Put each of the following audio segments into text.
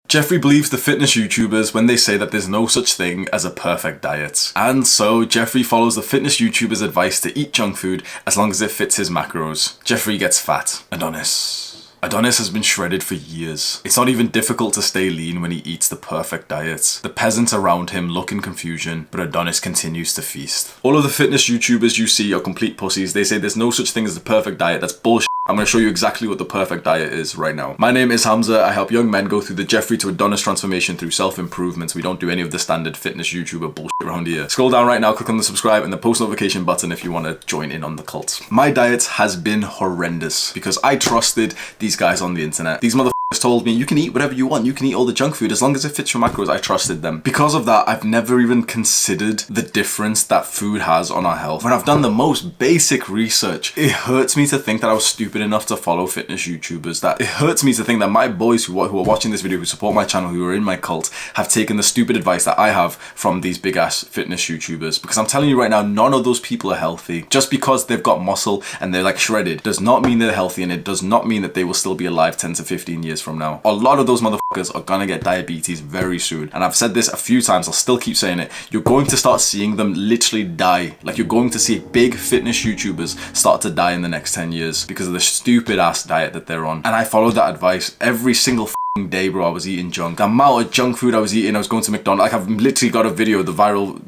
Jeffrey believes the fitness YouTubers when they say that there's no such thing as a perfect diet. And so Jeffrey follows the fitness YouTubers' advice to eat junk food as long as it fits his macros. Jeffrey gets fat. Adonis has been shredded for years. It's not even difficult to stay lean when he eats the perfect diet. The peasants around him look in confusion, but Adonis continues to feast. All of the fitness YouTubers you see are complete pussies. They say there's no such thing as the perfect diet. That's bullshit. I'm going to show you exactly what the perfect diet is right now. My name is Hamza. I help young men go through the Jeffrey to Adonis transformation through self-improvement. We don't do any of the standard fitness YouTuber bullshit around here. Scroll down right now, click on the subscribe and the post notification button if you want to join in on the cult. My diet has been horrendous because I trusted these guys on the internet. These motherfuckers told me you can eat whatever you want, you can eat all the junk food as long as it fits your macros. I trusted them. Because of that, I've never even considered the difference that food has on our health. When I've done the most basic research, it hurts me to think that I was stupid enough to follow fitness YouTubers. That it hurts me to think that my boys who are watching this video, who support my channel, who are in my cult, have taken the stupid advice that I have from these big ass fitness YouTubers. Because I'm telling you right now, none of those people are healthy. Just because they've got muscle and they're like shredded does not mean they're healthy, and it does not mean that they will still be alive 10 to 15 years from now. A lot of those motherfuckers are gonna get diabetes very soon. And I've said this a few times, I'll still keep saying it. You're going to start seeing them literally die. Like, you're going to see big fitness YouTubers start to die in the next 10 years because of the stupid ass diet that they're on. And I followed that advice every single day, bro. I was eating junk. The amount of junk food I was eating, I was going to McDonald's. Like, I've literally got a video, the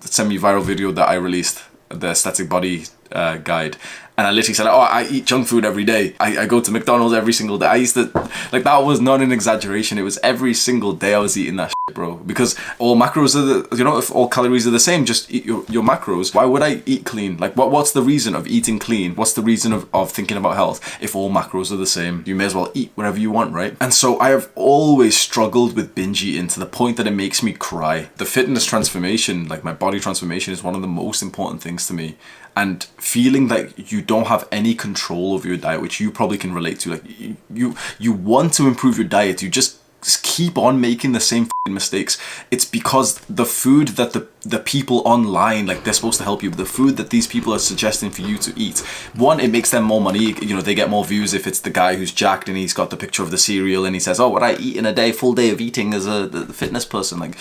semi-viral video that I released, the aesthetic body guide. And I literally said, oh, I eat junk food every day. I go to McDonald's every single day. I used to, like, that was not an exaggeration. It was every single day I was eating that shit, bro. Because all macros are the, you know, if all calories are the same, just eat your macros. Why would I eat clean? Like, what's the reason of eating clean? What's the reason of thinking about health if all macros are the same? You may as well eat whatever you want, right? And so I have always struggled with binge eating to the point that it makes me cry. The fitness transformation, like my body transformation, is one of the most important things to me. And feeling like you don't have any control over your diet, which you probably can relate to. Like, you want to improve your diet, you just keep on making the same mistakes. It's because the food that the people online, like, they're supposed to help you, but the food that these people are suggesting for you to eat, one, it makes them more money. You know, they get more views if it's the guy who's jacked and he's got the picture of the cereal and he says, oh, what I eat in a day, full day of eating as the fitness person. Like,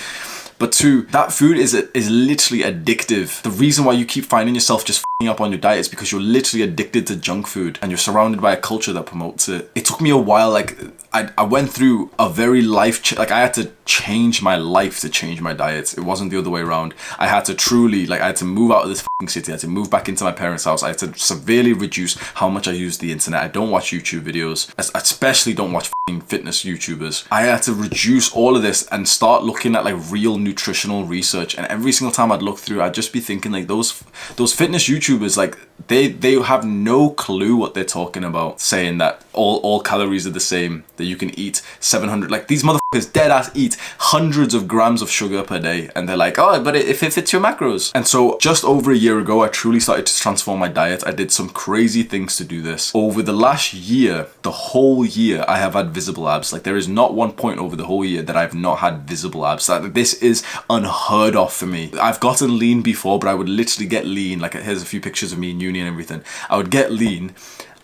but two, that food is literally addictive. The reason why you keep finding yourself just f***ing up on your diet is because you're literally addicted to junk food and you're surrounded by a culture that promotes it. It took me a while. Like, I went through a very like, I had to change my life to change my diet. It wasn't the other way around. I had to truly, like, I had to move out of this f***ing city. I had to move back into my parents' house. I had to severely reduce how much I use the internet. I don't watch YouTube videos. I especially don't watch f***ing fitness YouTubers. I had to reduce all of this and start looking at, like, real nutritional research. And every single time I'd look through, I'd just be thinking, like, those fitness YouTubers, like, they have no clue what they're talking about, saying that all calories are the same, that you can eat 700, like, these motherfuckers dead ass eat hundreds of grams of sugar per day, and they're like, oh, but if it fits your macros. And so just over a year ago, I truly started to transform my diet. I did some crazy things to do this. Over the last year, the whole year, I have had visible abs. Like, there is not one point over the whole year that I've not had visible abs. Like, this is unheard of for me. I've gotten lean before, but I would literally get lean. Like, here's a few pictures of me in uni and everything. I would get lean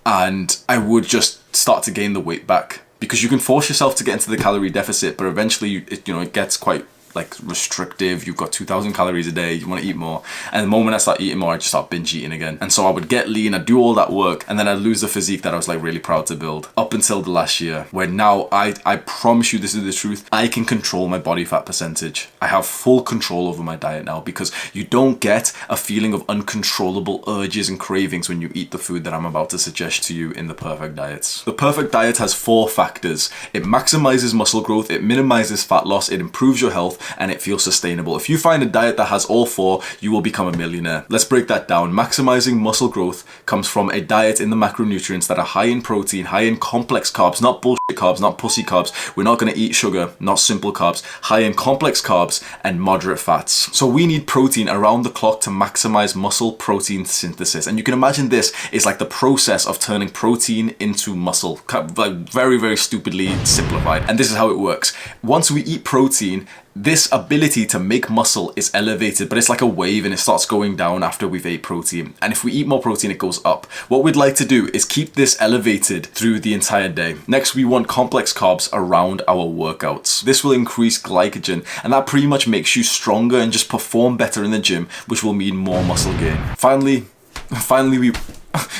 and I would just start to gain the weight back, because you can force yourself to get into the calorie deficit, but eventually it gets quite, like, restrictive. You've got 2,000 calories a day, you want to eat more. And the moment I start eating more, I just start binge eating again. And so I would get lean, I'd do all that work, and then I'd lose the physique that I was, like, really proud to build. Up until the last year, where now I promise you, this is the truth, I can control my body fat percentage. I have full control over my diet now, because you don't get a feeling of uncontrollable urges and cravings when you eat the food that I'm about to suggest to you in the perfect diets. The perfect diet has 4 factors. It maximizes muscle growth, it minimizes fat loss, it improves your health, and it feels sustainable. If you find a diet that has all 4, you will become a millionaire. Let's break that down. Maximizing muscle growth comes from a diet in the macronutrients that are high in protein, high in complex carbs, not bullshit carbs, not pussy carbs. We're not going to eat sugar, not simple carbs. High in complex carbs and moderate fats. So we need protein around the clock to maximize muscle protein synthesis. And you can imagine this is like the process of turning protein into muscle. Like, very, very stupidly simplified. And this is how it works. Once we eat protein, this ability to make muscle is elevated, but it's like a wave and it starts going down after we've ate protein. And if we eat more protein, it goes up. What we'd like to do is keep this elevated through the entire day. Next, we want want complex carbs around our workouts. This will increase glycogen, and that pretty much makes you stronger and just perform better in the gym, which will mean more muscle gain. Finally,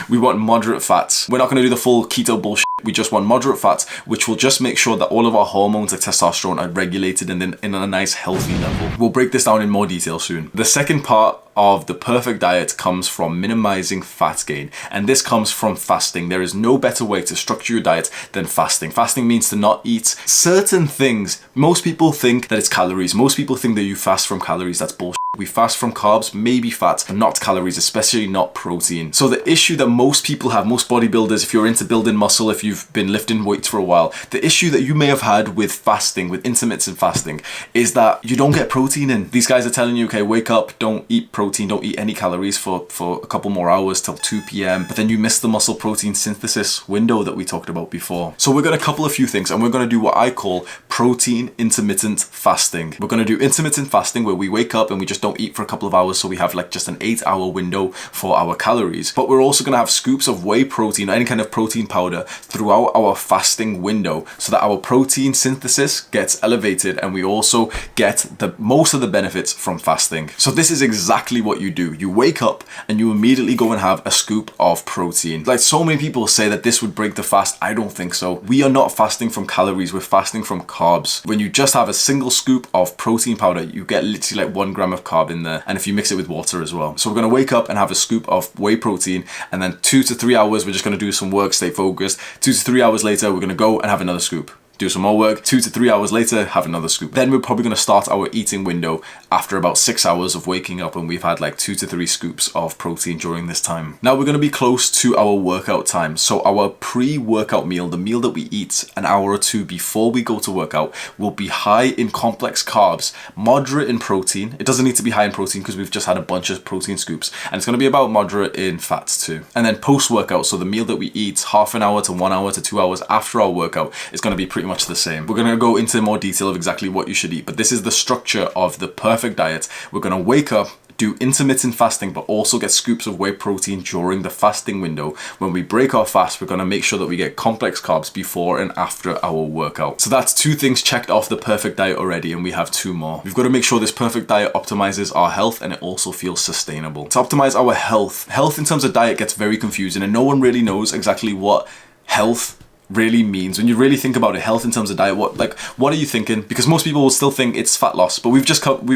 we want moderate fats. We're not going to do the full keto bullshit. We just want moderate fats, which will just make sure that all of our hormones like testosterone are regulated and in a nice healthy level. We'll break this down in more detail soon. The second part of the perfect diet comes from minimizing fat gain, and this comes from fasting. There is no better way to structure your diet than fasting. Fasting means to not eat certain things. Most people think that it's calories. Most people think that you fast from calories. That's bullshit. We fast from carbs, maybe fats, but not calories, especially not protein. So the issue that most people have, most bodybuilders, if you're into building muscle, if you've been lifting weights for a while, the issue that you may have had with fasting, with intermittent fasting, is that you don't get protein in. These guys are telling you, okay, wake up, don't eat protein, don't eat any calories for a couple more hours till 2 p.m. But then you miss the muscle protein synthesis window that we talked about before. So we're going to couple a few things, and we're going to do what I call protein intermittent fasting. We're going to do intermittent fasting where we wake up and we just don't eat for a couple of hours, so we have like just an 8-hour window for our calories. But we're also going to have scoops of whey protein or any kind of protein powder throughout our fasting window so that our protein synthesis gets elevated and we also get the most of the benefits from fasting. So this is exactly what you do. You wake up and you immediately go and have a scoop of protein. Like, so many people say that this would break the fast. I don't think so. We are not fasting from calories, we're fasting from carbs. When you just have a single scoop of protein powder, you get literally like 1 gram of carb in there, and if you mix it with water as well. So we're going to wake up and have a scoop of whey protein, and then 2 to 3 hours we're just going to do some work, stay focused. 2 to 3 hours later we're going to go and have another scoop. Do some more work, 2 to 3 hours later, have another scoop. Then we're probably going to start our eating window after about 6 hours of waking up, and we've had like 2 to 3 scoops of protein during this time. Now we're going to be close to our workout time. So our pre-workout meal, the meal that we eat an hour or two before we go to workout, will be high in complex carbs, moderate in protein. It doesn't need to be high in protein because we've just had a bunch of protein scoops, and it's going to be about moderate in fats too. And then post-workout, so the meal that we eat half an hour to 1 hour to 2 hours after our workout is going to be pretty much the same. We're going to go into more detail of exactly what you should eat, but this is the structure of the perfect diet. We're going to wake up, do intermittent fasting, but also get scoops of whey protein during the fasting window. When we break our fast, we're going to make sure that we get complex carbs before and after our workout. So that's 2 things checked off the perfect diet already, and we have 2 more. We've got to make sure this perfect diet optimizes our health and it also feels sustainable. To optimize our health in terms of diet gets very confusing, and no one really knows exactly what health really means. When you really think about it, health in terms of diet, what are you thinking? Because most people will still think it's fat loss, but we've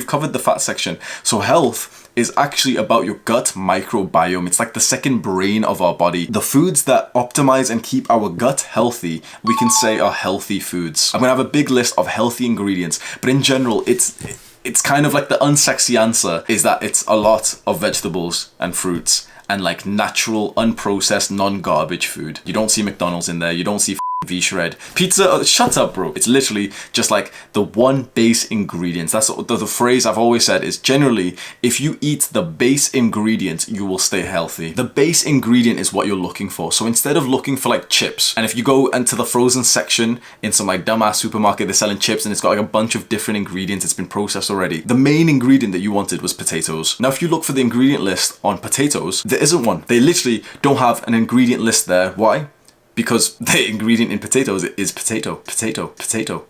covered the fat section. So health is actually about your gut microbiome. It's like the second brain of our body. The foods that optimize and keep our gut healthy, we can say are healthy foods. I'm gonna have a big list of healthy ingredients, but in general, it's kind of like the unsexy answer is that it's a lot of vegetables and fruits and like natural, unprocessed, non-garbage food. You don't see McDonald's in there. You don't see V-shred. Pizza, shut up, bro. It's literally just like the one base ingredients. That's the phrase I've always said is generally, if you eat the base ingredient, you will stay healthy. The base ingredient is what you're looking for. So instead of looking for like chips, and if you go into the frozen section in some like dumbass supermarket, they're selling chips and it's got like a bunch of different ingredients. It's been processed already. The main ingredient that you wanted was potatoes. Now, if you look for the ingredient list on potatoes, there isn't one. They literally don't have an ingredient list there. Why? Because the ingredient in potatoes is potato.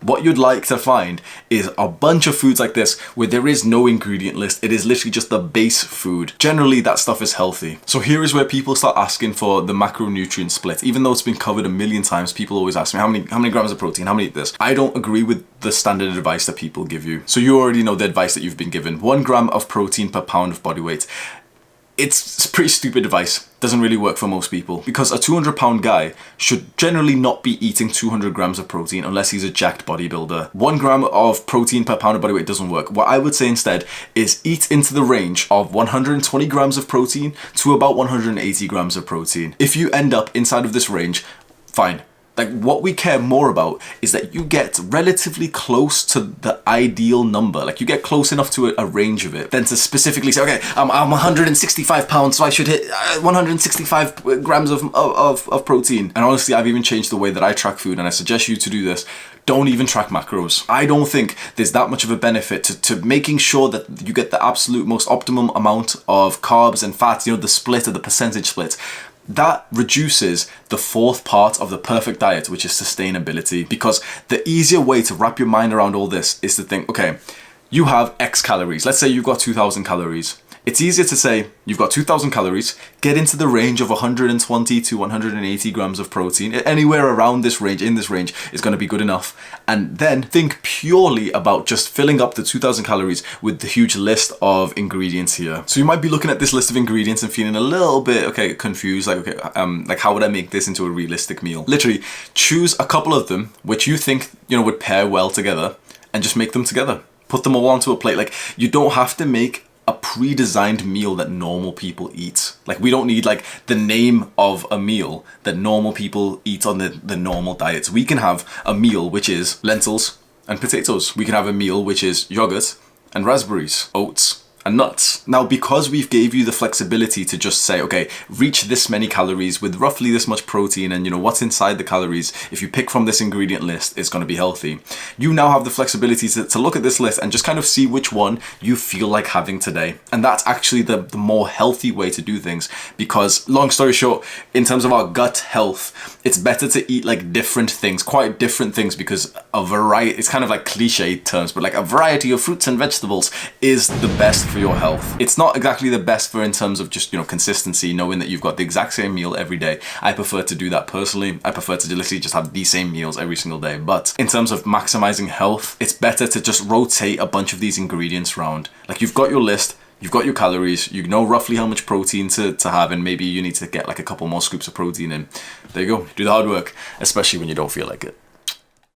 What you'd like to find is a bunch of foods like this where there is no ingredient list. It is literally just the base food. Generally, that stuff is healthy. So here is where people start asking for the macronutrient split. Even though it's been covered a million times, people always ask me, how many grams of protein? How many eat this? I don't agree with the standard advice that people give you. So you already know the advice that you've been given. 1 gram of protein per pound of body weight. It's pretty stupid advice. Doesn't really work for most people because a 200-pound guy should generally not be eating 200 grams of protein unless he's a jacked bodybuilder. 1 gram of protein per pound of body weight doesn't work. What I would say instead is eat into the range of 120 grams of protein to about 180 grams of protein. If you end up inside of this range, fine. Like, what we care more about is that you get relatively close to the ideal number. Like, you get close enough to a range of it than to specifically say, okay, I'm 165 pounds, so I should hit 165 grams of protein. And honestly, I've even changed the way that I track food, and I suggest you to do this. Don't even track macros. I don't think there's that much of a benefit to making sure that you get the absolute most optimum amount of carbs and fats, you know, the split or the percentage split. that reduces the fourth part of the perfect diet, which is sustainability. Because the easier way to wrap your mind around all this is to think, okay, you have X calories. Let's say you've got 2,000 calories. It's easier to say you've got 2,000 calories, get into the range of 120 to 180 grams of protein. Anywhere around this range, in this range, is going to be good enough. And then think purely about just filling up the 2,000 calories with the huge list of ingredients here. So you might be looking at this list of ingredients and feeling a little bit, okay, confused. Like, okay, like how would I make this into a realistic meal? Literally, choose a couple of them which you think, would pair well together, and just make them together. Put them all onto a plate. Like, you don't have to make a pre-designed meal that normal people eat. Like, we don't need like the name of a meal that normal people eat on the normal diets. We can have a meal which is lentils and potatoes. We can have a meal which is yogurt and raspberries, oats and nuts. Now, because we've gave you the flexibility to just say, okay, reach this many calories with roughly this much protein, and what's inside the calories, if you pick from this ingredient list, it's going to be healthy. You now have the flexibility to look at this list and just kind of see which one you feel like having today. And that's actually the more healthy way to do things, because long story short, in terms of our gut health, it's better to eat like different things, quite different things, because a variety, it's kind of like cliche terms, but like a variety of fruits and vegetables is the best for your health. It's not exactly the best for in terms of just, consistency, knowing that you've got the exact same meal every day. I prefer to do that personally. I prefer to literally just have the same meals every single day. But in terms of maximizing health, it's better to just rotate a bunch of these ingredients around. Like, you've got your list, you've got your calories, you know roughly how much protein to have, and maybe you need to get like a couple more scoops of protein in. There you go. Do the hard work, especially when you don't feel like it.